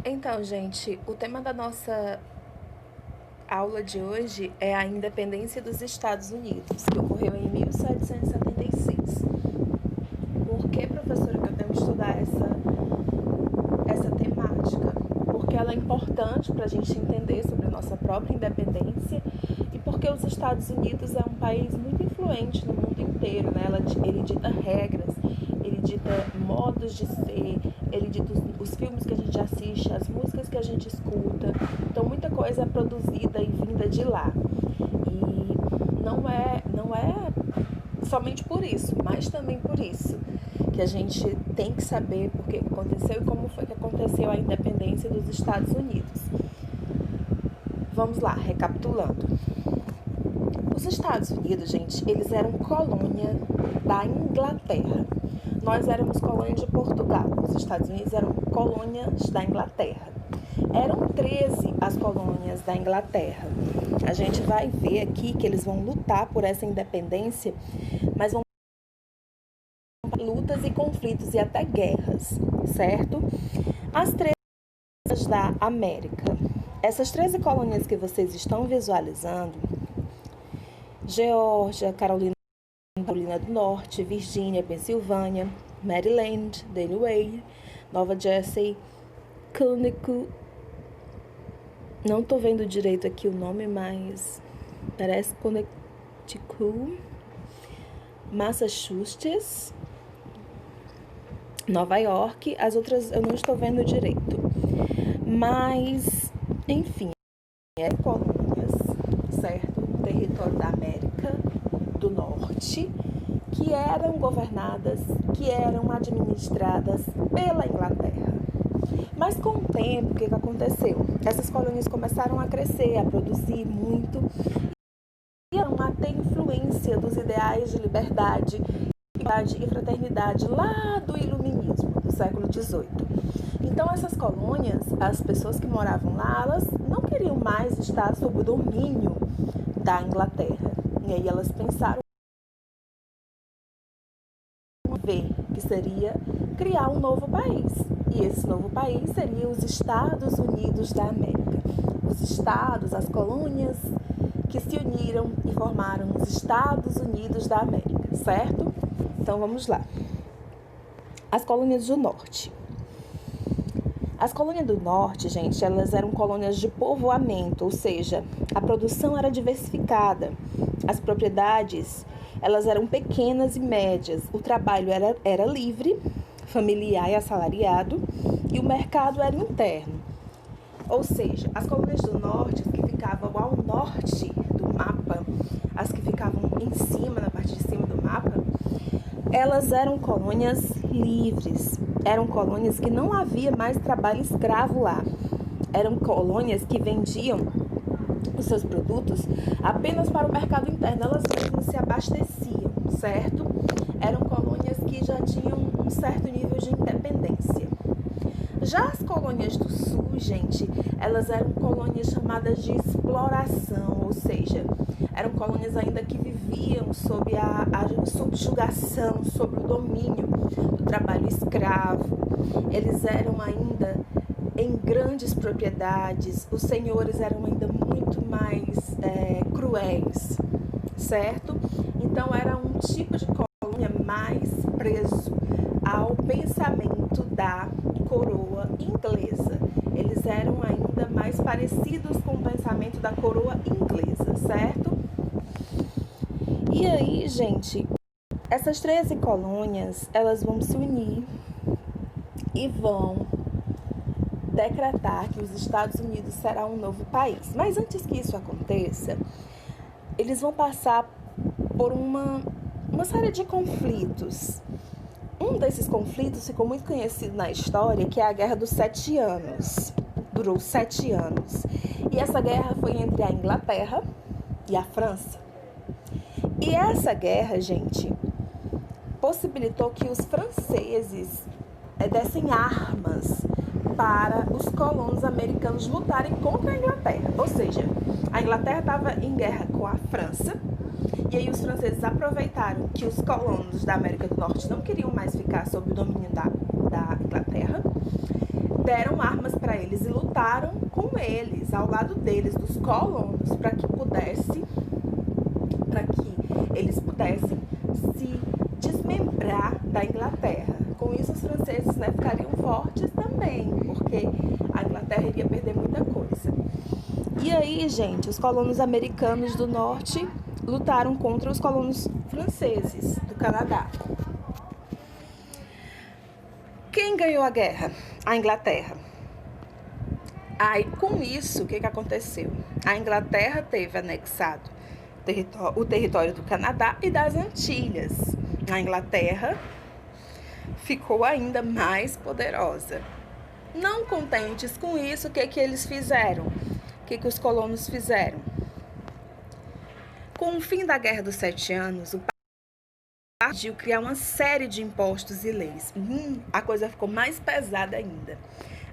Então, gente, o tema da nossa aula de hoje é a independência dos Estados Unidos, que ocorreu em 1776. Por que, professora, que eu tenho que estudar essa temática? Porque ela é importante para a gente entender sobre a nossa própria independência e porque os Estados Unidos é um país muito influente no mundo inteiro, né? Ele dita regras, ele dita modos de ser, ele dita os filmes que a gente assiste, as músicas que a gente escuta. Então, muita coisa é produzida e vinda de lá. E não é somente por isso, mas também por isso que a gente tem que saber por que aconteceu e como foi que aconteceu a independência dos Estados Unidos. Vamos lá, recapitulando. Os Estados Unidos, gente, eles eram colônia da Inglaterra. Nós éramos colônia de Portugal. Os Estados Unidos eram colônias da Inglaterra. Eram 13 as colônias da Inglaterra. A gente vai ver aqui que eles vão lutar por essa independência, mas vão lutas e conflitos e até guerras, certo? As 13 da América. Essas 13 colônias que vocês estão visualizando, Geórgia, Carolina do Norte, Virgínia, Pensilvânia, Maryland, Delaware, Nova Jersey, Connecticut, não tô vendo direito aqui o nome, mas parece Connecticut, Massachusetts, Nova York, as outras eu não estou vendo direito. Mas, enfim, colônias, certo? No território da América do Norte, que eram governadas, que eram administradas pela Inglaterra. Mas com o tempo, o que aconteceu? Essas colônias começaram a crescer, a produzir muito, e a ter influência dos ideais de liberdade e fraternidade lá do iluminismo, do século XVIII. Então, essas colônias, as pessoas que moravam lá, elas não queriam mais estar sob o domínio da Inglaterra. E aí elas pensaram que seria criar um novo país. E esse novo país seria os Estados Unidos da América. Os estados, as colônias que se uniram e formaram os Estados Unidos da América, certo? Então vamos lá. As colônias do Norte. As colônias do Norte, gente, elas eram colônias de povoamento, ou seja, a produção era diversificada, as propriedades, elas eram pequenas e médias, o trabalho era livre, familiar e assalariado, e o mercado era interno. Ou seja, as colônias do Norte, as que ficavam ao norte do mapa, as que ficavam em cima, na parte de cima do mapa, elas eram colônias livres, eram colônias que não havia mais trabalho escravo lá, eram colônias que vendiam os seus produtos apenas para o mercado interno, elas mesmas se abasteciam, certo? Eram colônias que já tinham um certo nível de independência. Já as colônias do sul, gente, elas eram colônias chamadas de exploração, ou seja, eram colônias ainda que viviam sob a subjugação, sob o domínio do trabalho escravo. Eles eram ainda em grandes propriedades, os senhores eram ainda muito mais cruéis, certo? Então era um tipo de colônia mais preso ao pensamento da coroa inglesa. Eles eram ainda mais parecidos com o pensamento da coroa inglesa, certo? E aí, gente, essas 13 colônias, elas vão se unir e vão decretar que os Estados Unidos será um novo país. Mas antes que isso aconteça, eles vão passar por uma série de conflitos. Um desses conflitos ficou muito conhecido na história, que é a Guerra dos 7 Anos. Durou 7 anos. E essa guerra foi entre a Inglaterra e a França. E essa guerra, gente, possibilitou que os franceses dessem armas para os colonos americanos lutarem contra a Inglaterra. Ou seja, a Inglaterra estava em guerra com a França, e aí os franceses aproveitaram que os colonos da América do Norte não queriam mais ficar sob o domínio da Inglaterra, deram armas para eles e lutaram com eles, ao lado deles, dos colonos, para que eles pudessem se desmembrar da Inglaterra. Com isso, os franceses, né, ficariam fortes também, porque a Inglaterra iria perder muita coisa. E aí, gente, os colonos americanos do norte lutaram contra os colonos franceses do Canadá. Quem ganhou a guerra? A Inglaterra. Aí, com isso, o que aconteceu? A Inglaterra teve anexado o território do Canadá e das Antilhas. A Inglaterra ficou ainda mais poderosa. Não contentes com isso, o que eles fizeram? O que os colonos fizeram? Com o fim da Guerra dos 7 Anos, o país decidiu criar uma série de impostos e leis. A coisa ficou mais pesada ainda.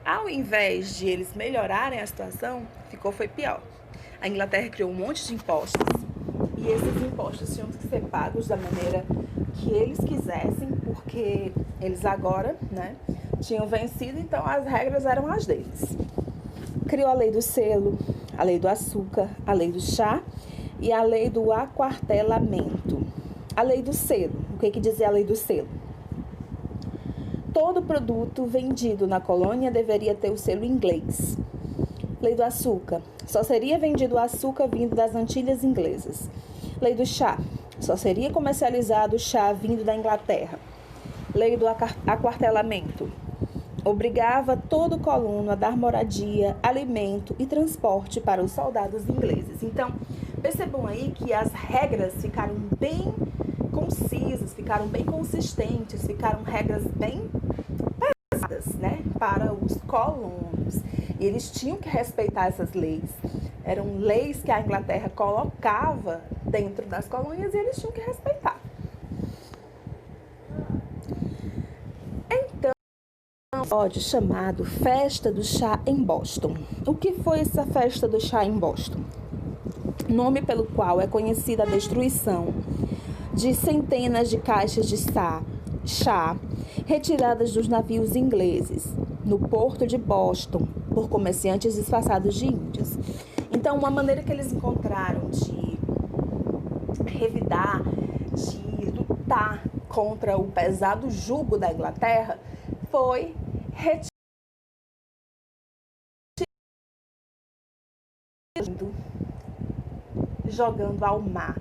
Ao invés de eles melhorarem a situação, foi pior. A Inglaterra criou um monte de impostos e esses impostos tinham que ser pagos da maneira que eles quisessem, porque eles agora, né, tinham vencido, então as regras eram as deles. Criou a lei do selo, a lei do açúcar, a lei do chá e a lei do aquartelamento. A lei do selo, o que dizia a lei do selo? Todo produto vendido na colônia deveria ter o selo inglês. Lei do açúcar, só seria vendido o açúcar vindo das Antilhas Inglesas. Lei do chá, só seria comercializado o chá vindo da Inglaterra. Lei do aquartelamento, obrigava todo colono a dar moradia, alimento e transporte para os soldados ingleses. Então, percebam aí que as regras ficaram bem concisas, ficaram bem consistentes, ficaram regras bem pesadas, né, para os colonos. E eles tinham que respeitar essas leis. Eram leis que a Inglaterra colocava dentro das colônias e eles tinham que respeitar. Então, um episódio chamado Festa do Chá em Boston. O que foi essa Festa do Chá em Boston? Nome pelo qual é conhecida a destruição de centenas de caixas de chá retiradas dos navios ingleses no porto de Boston por comerciantes disfarçados de índios. Então, uma maneira que eles encontraram de revidar, de lutar contra o pesado jugo da Inglaterra foi jogando ao mar.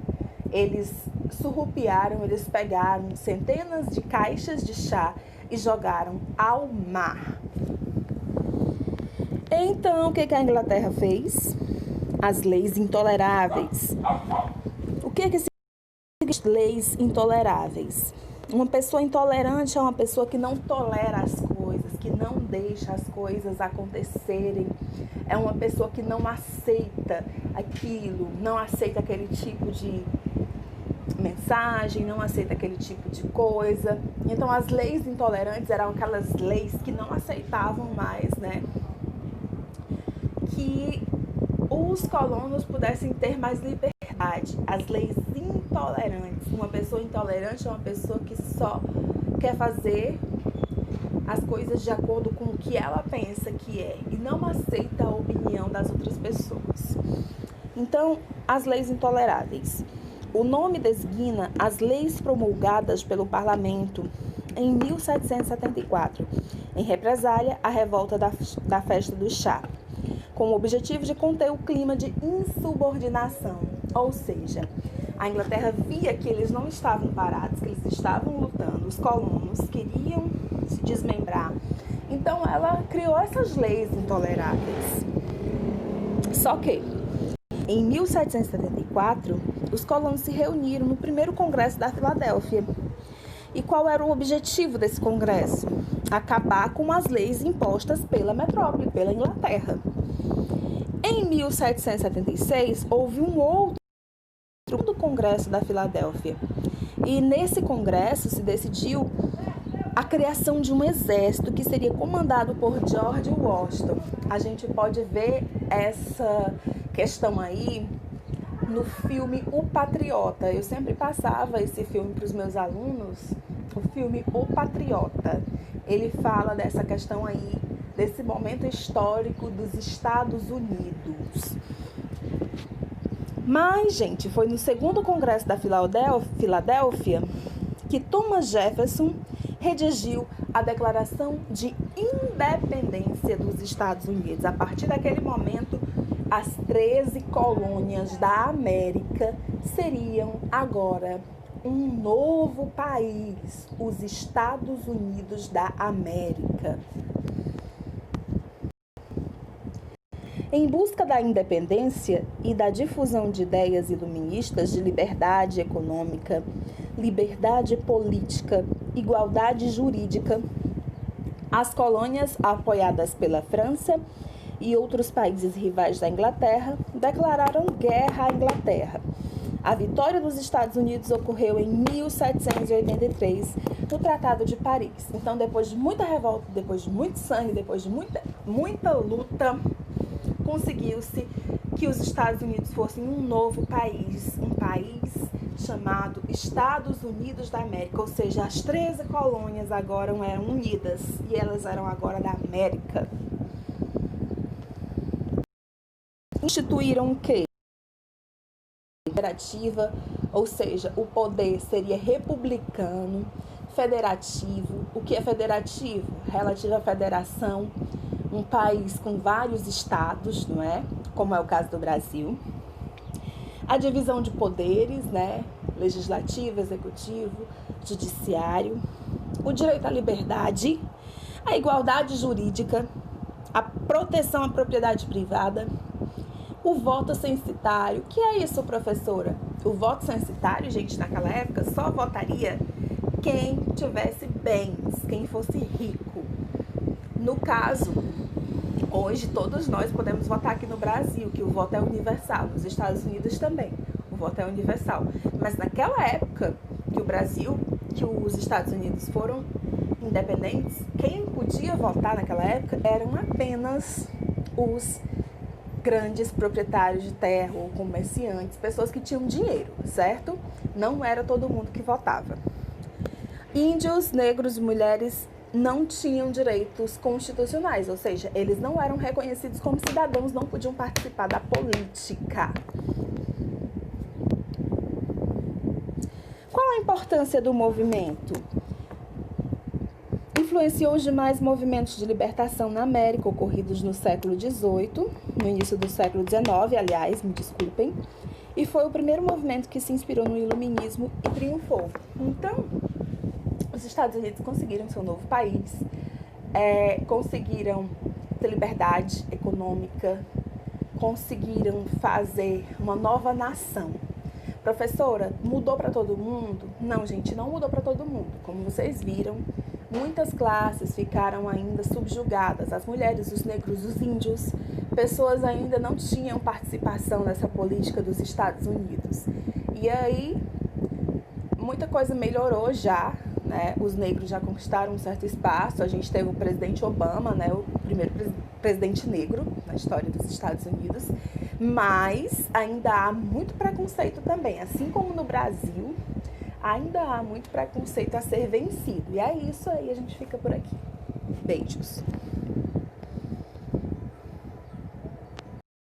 Eles surrupiaram, eles pegaram centenas de caixas de chá e jogaram ao mar. Então, o que a Inglaterra fez? As leis intoleráveis. O que significa leis intoleráveis? Uma pessoa intolerante é uma pessoa que não tolera as coisas, que não deixa as coisas acontecerem. É uma pessoa que não aceita aquilo, não aceita aquele tipo de mensagem, não aceita aquele tipo de coisa. Então, as leis intolerantes eram aquelas leis que não aceitavam mais, né, que os colonos pudessem ter mais liberdade. As leis intolerantes. Uma pessoa intolerante é uma pessoa que só quer fazer as coisas de acordo com o que ela pensa que é e não aceita a opinião das outras pessoas. Então, as leis intoleráveis. O nome designa as leis promulgadas pelo parlamento em 1774, em represália à revolta da Festa do Chá, com o objetivo de conter o clima de insubordinação. Ou seja, a Inglaterra via que eles não estavam parados, que eles estavam lutando, os colonos queriam se desmembrar. Então, ela criou essas leis intoleráveis. Só que, em 1774, os colonos se reuniram no primeiro congresso da Filadélfia. E qual era o objetivo desse congresso? Acabar com as leis impostas pela metrópole, pela Inglaterra. Em 1776, houve um outro congresso da Filadélfia. E nesse congresso se decidiu a criação de um exército que seria comandado por George Washington. A gente pode ver essa questão aí no filme O Patriota. Eu sempre passava esse filme para os meus alunos, o filme O Patriota. Ele fala dessa questão aí desse momento histórico dos Estados Unidos. Mas, gente, foi no segundo Congresso da Filadélfia que Thomas Jefferson redigiu a Declaração de Independência dos Estados Unidos. A partir daquele momento, as 13 colônias da América seriam agora um novo país, os Estados Unidos da América. Em busca da independência e da difusão de ideias iluministas de liberdade econômica, liberdade política, igualdade jurídica, as colônias, apoiadas pela França e outros países rivais da Inglaterra, declararam guerra à Inglaterra. A vitória dos Estados Unidos ocorreu em 1783, no Tratado de Paris. Então, depois de muita revolta, depois de muito sangue, depois de muita luta, conseguiu-se que os Estados Unidos fossem um novo país, um país chamado Estados Unidos da América, ou seja, as 13 colônias agora eram unidas e elas eram agora da América. Instituíram o quê? Federativa, ou seja, o poder seria republicano, federativo. O que é federativo? Relativo à federação, um país com vários estados, não é? Como é o caso do Brasil. A divisão de poderes, né? Legislativo, executivo, judiciário. O direito à liberdade, a igualdade jurídica, a proteção à propriedade privada, o voto censitário. O que é isso, professora? O voto censitário, gente, naquela época só votaria quem tivesse bens, quem fosse rico. No caso, hoje todos nós podemos votar aqui no Brasil, que o voto é universal, nos Estados Unidos também, o voto é universal. Mas naquela época que os Estados Unidos foram independentes, quem podia votar naquela época eram apenas os grandes proprietários de terra ou comerciantes, pessoas que tinham dinheiro, certo? Não era todo mundo que votava. Índios, negros e mulheres não tinham direitos constitucionais, ou seja, eles não eram reconhecidos como cidadãos, não podiam participar da política. Qual a importância do movimento? Influenciou os demais movimentos de libertação na América ocorridos no século XVIII, no início do século XIX, aliás, me desculpem, e foi o primeiro movimento que se inspirou no iluminismo e triunfou. Então, os Estados Unidos conseguiram seu novo país, conseguiram ter liberdade econômica, conseguiram fazer uma nova nação. Professora, mudou para todo mundo? Não, gente, não mudou para todo mundo. Como vocês viram, muitas classes ficaram ainda subjugadas. As mulheres, os negros, os índios, pessoas ainda não tinham participação nessa política dos Estados Unidos. E aí, muita coisa melhorou já, né? Os negros já conquistaram um certo espaço. A gente teve o presidente Obama, né? O primeiro presidente negro na história dos Estados Unidos. Mas ainda há muito preconceito também. Assim como no Brasil, ainda há muito preconceito a ser vencido. E é isso aí, a gente fica por aqui. Beijos.